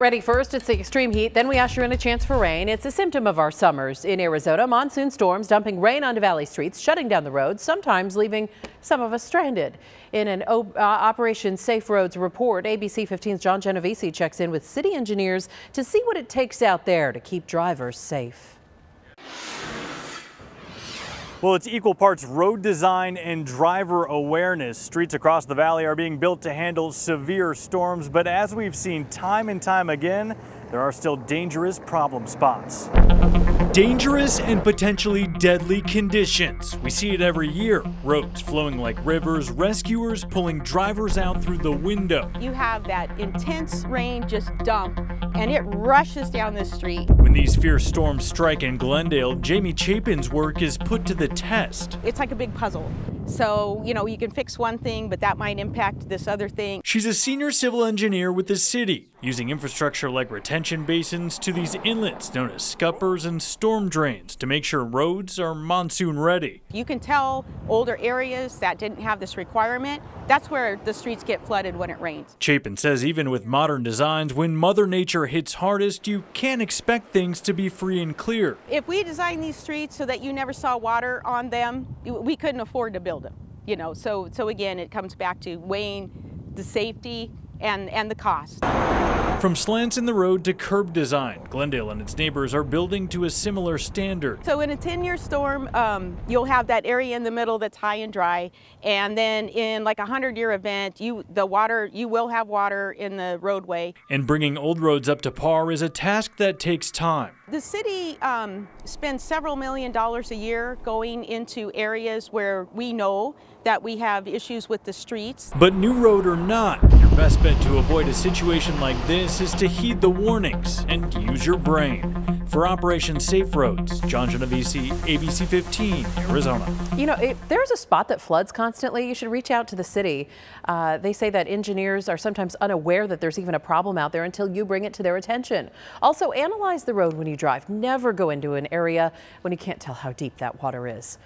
Ready first, it's the extreme heat, then we usher in a chance for rain. It's a symptom of our summers. In Arizona, monsoon storms dumping rain onto valley streets, shutting down the roads, sometimes leaving some of us stranded. In an Operation Safe Roads report, ABC 15's John Genovese checks in with city engineers to see what it takes out there to keep drivers safe. Well, it's equal parts road design and driver awareness. Streets across the valley are being built to handle severe storms, but as we've seen time and time again, there are still dangerous problem spots. Dangerous and potentially deadly conditions. We see it every year. Roads flowing like rivers, rescuers pulling drivers out through the window. You have that intense rain just dump and it rushes down the street. When these fierce storms strike in Glendale, Jamie Chapin's work is put to the test. It's like a big puzzle. So, you can fix one thing, but that might impact this other thing. She's a senior civil engineer with the city, using infrastructure like retention basins to these inlets known as scuppers and storm drains to make sure roads are monsoon ready. You can tell older areas that didn't have this requirement, that's where the streets get flooded when it rains. Chapin says even with modern designs, when Mother Nature hits hardest, you can't expect things to be free and clear. If we designed these streets so that you never saw water on them, we couldn't afford to build them. So again, it comes back to weighing the safety and the cost. From slants in the road to curb design, Glendale and its neighbors are building to a similar standard. So in a 10-year storm, you'll have that area in the middle that's high and dry, and then in like a 100-year event, you will have water in the roadway. And bringing old roads up to par is a task that takes time. The city spends several $1 million a year going into areas where we know that we have issues with the streets. But new road or not, your best bet to avoid a situation like this is to heed the warnings and use your brain. For Operation Safe Roads, John Genovese, ABC 15, Arizona. If there's a spot that floods constantly, you should reach out to the city. They say that engineers are sometimes unaware that there's even a problem out there until you bring it to their attention. Also, analyze the road when you drive. Never go into an area when you can't tell how deep that water is.